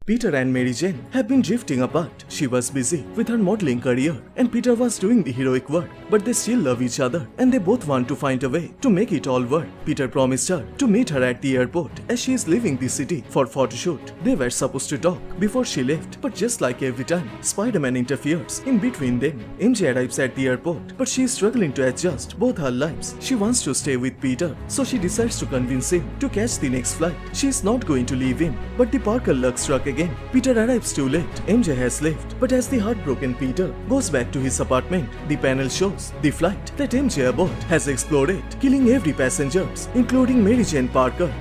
Peter and Mary Jane have been drifting apart. She was busy with her modeling career and Peter was doing the heroic work, but they still love each other and they both want to find a way to make it all work. Peter promised her to meet her at the airport as she is leaving the city for photoshoot. They were supposed to talk before she left, but just like every time, Spider-Man interferes in between them. MJ arrives at the airport, but she is struggling to adjust both her lives. She wants to stay with Peter, so she decides to convince him to catch the next flight. She is not going to leave him, but the Parker luck struck again. Peter arrives too late. MJ has left, but as the heartbroken Peter goes back to his apartment, the panel shows the flight that MJ aboard has exploded, killing every passenger, including Mary Jane Parker.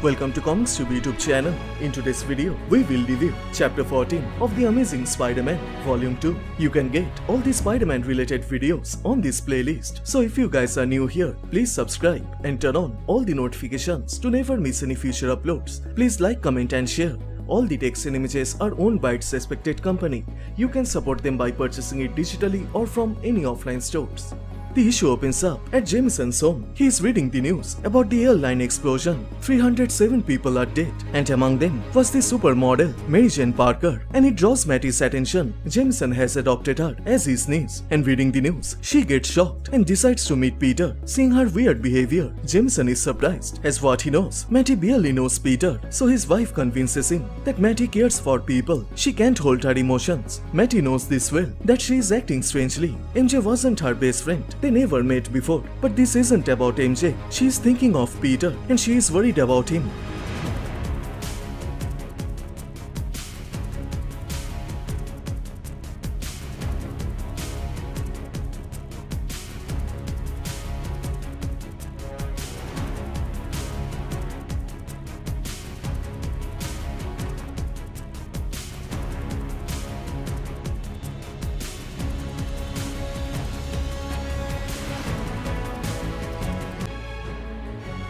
Welcome to Comicstube YouTube channel. In today's video, we will review Chapter 14 of The Amazing Spider-Man Volume 2. You can get all the Spider-Man related videos on this playlist. So if you guys are new here, please subscribe and turn on all the notifications to never miss any future uploads. Please like, comment and share. All the text and images are owned by its respected company. You can support them by purchasing it digitally or from any offline stores. The issue opens up at Jameson's home. He is reading the news about the airline explosion. 307 people are dead, and among them was the supermodel Mary Jane Parker, and it draws Matty's attention. Jameson has adopted her as his niece, and reading the news, she gets shocked and decides to meet Peter. Seeing her weird behavior, Jameson is surprised, as what he knows, Matty barely knows Peter, so his wife convinces him that Matty cares for people. She can't hold her emotions. Matty knows this well, that she is acting strangely. MJ wasn't her best friend. They never met before, but this isn't about MJ. She is thinking of Peter and she is worried about him.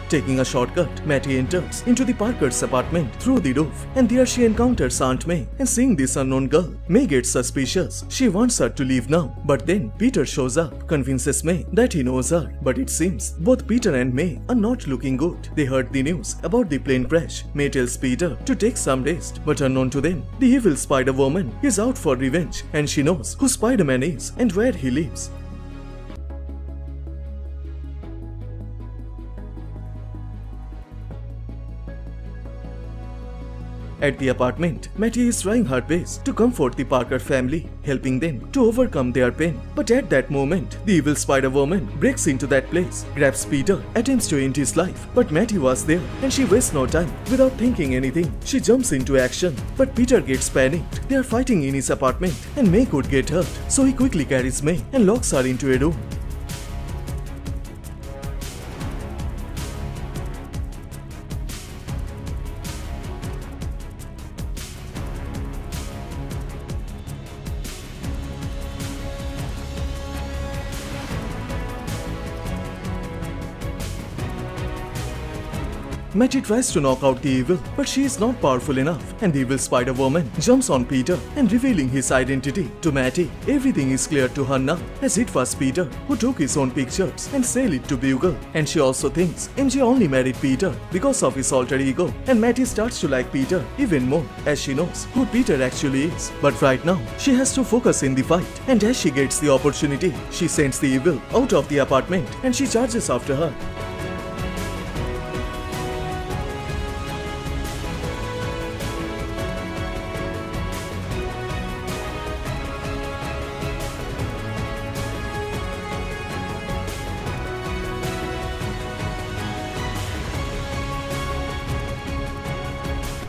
Taking a shortcut, Matty enters into the Parker's apartment through the roof, and there she encounters Aunt May. And seeing this unknown girl, May gets suspicious. She wants her to leave now, but then Peter shows up, convinces May that he knows her. But it seems both Peter and May are not looking good. They heard the news about the plane crash. May tells Peter to take some rest, but unknown to them, the evil Spider-Woman is out for revenge, and she knows who Spider-Man is and where he lives. At the apartment, Matty is trying her best to comfort the Parker family, helping them to overcome their pain. But at that moment, the evil Spider-Woman breaks into that place, grabs Peter, attempts to end his life. But Matty was there, and she wastes no time. Without thinking anything, she jumps into action. But Peter gets panicked. They are fighting in his apartment, and May could get hurt. So he quickly carries May and locks her into a room. Matty tries to knock out the evil, but she is not powerful enough, and the evil Spider-Woman jumps on Peter and revealing his identity to Matty. Everything is clear to her now, as it was Peter who took his own pictures and sold it to Bugle. And she also thinks MJ only married Peter because of his alter ego, and Matty starts to like Peter even more as she knows who Peter actually is. But right now, she has to focus in the fight, and as she gets the opportunity, she sends the evil out of the apartment and she charges after her.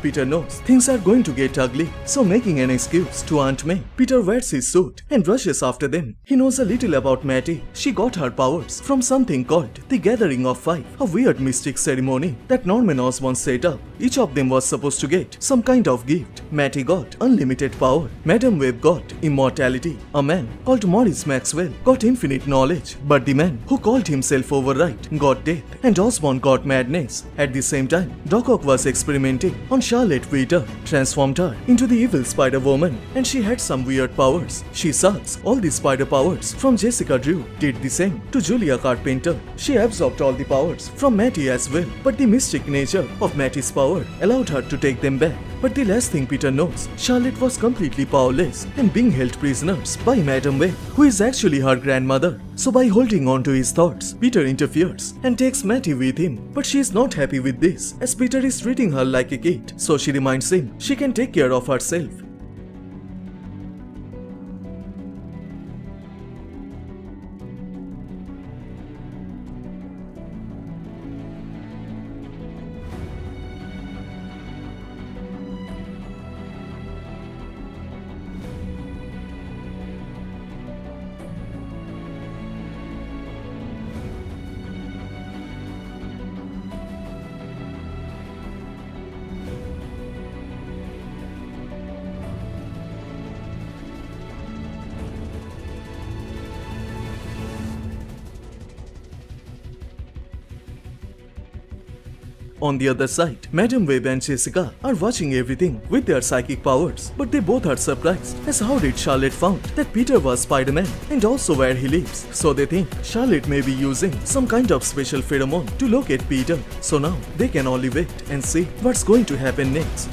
Peter knows things are going to get ugly, so making an excuse to Aunt May, Peter wears his suit and rushes after them. He knows a little about Matty. She got her powers from something called the Gathering of Five, a weird mystic ceremony that Norman Osborn set up. Each of them was supposed to get some kind of gift. Matty got unlimited power, Madam Web got immortality, a man called Maurice Maxwell got infinite knowledge, but the man who called himself Overwrite got death, and Osborn got madness. At the same time, Doc Ock was experimenting on Charlotte Peter, transformed her into the evil Spider-Woman, and she had some weird powers. She sucks all the spider powers from Jessica Drew, did the same to Julia Carpenter. She absorbed all the powers from Matty as well, but the mystic nature of Matty's power allowed her to take them back. But the last thing Peter knows, Charlotte was completely powerless and being held prisoners by Madam Web, who is actually her grandmother. So by holding on to his thoughts, Peter interferes and takes Mattie with him. But she is not happy with this, as Peter is treating her like a kid, so she reminds him she can take care of herself. On the other side, Madam Web and Jessica are watching everything with their psychic powers, but they both are surprised as how did Charlotte found that Peter was Spider-Man and also where he lives. So they think Charlotte may be using some kind of special pheromone to locate Peter. So now they can only wait and see what's going to happen next.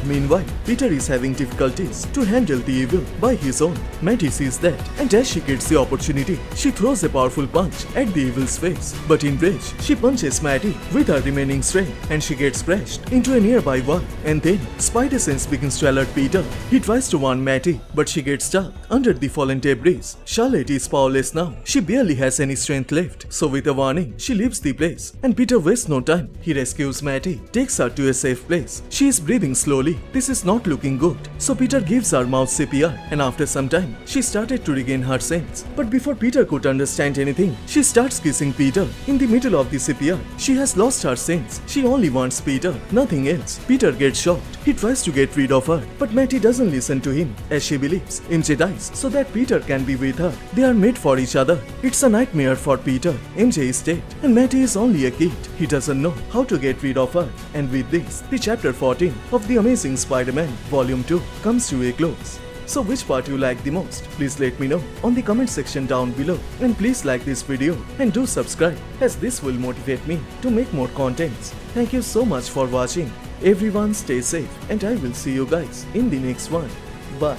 Meanwhile, Peter is having difficulties to handle the evil by his own. Mattie sees that, and as she gets the opportunity, she throws a powerful punch at the evil's face. But in rage, she punches Mattie with her remaining strength, and she gets crashed into a nearby wall. And then, Spider-Sense begins to alert Peter. He tries to warn Mattie, but she gets stuck under the fallen debris. Charlotte is powerless now. She barely has any strength left. So with a warning, she leaves the place, and Peter wastes no time. He rescues Mattie, takes her to a safe place. She is breathing slowly. This is not looking good. So Peter gives her mouth CPR, and after some time, she started to regain her sense. But before Peter could understand anything, she starts kissing Peter. In the middle of the CPR, she has lost her sense. She only wants Peter, nothing else. Peter gets shocked. He tries to get rid of her, but Mattie doesn't listen to him, as she believes MJ dies so that Peter can be with her. They are made for each other. It's a nightmare for Peter. MJ is dead, and Mattie is only a kid. He doesn't know how to get rid of her. And with this, the chapter 14 of the Amazing Spider-Man Volume 2 comes to a close. So which part you like the most? Please let me know on the comment section down below, and please like this video and do subscribe, as this will motivate me to make more contents. Thank you so much for watching. Everyone stay safe, and I will see you guys in the next one. Bye.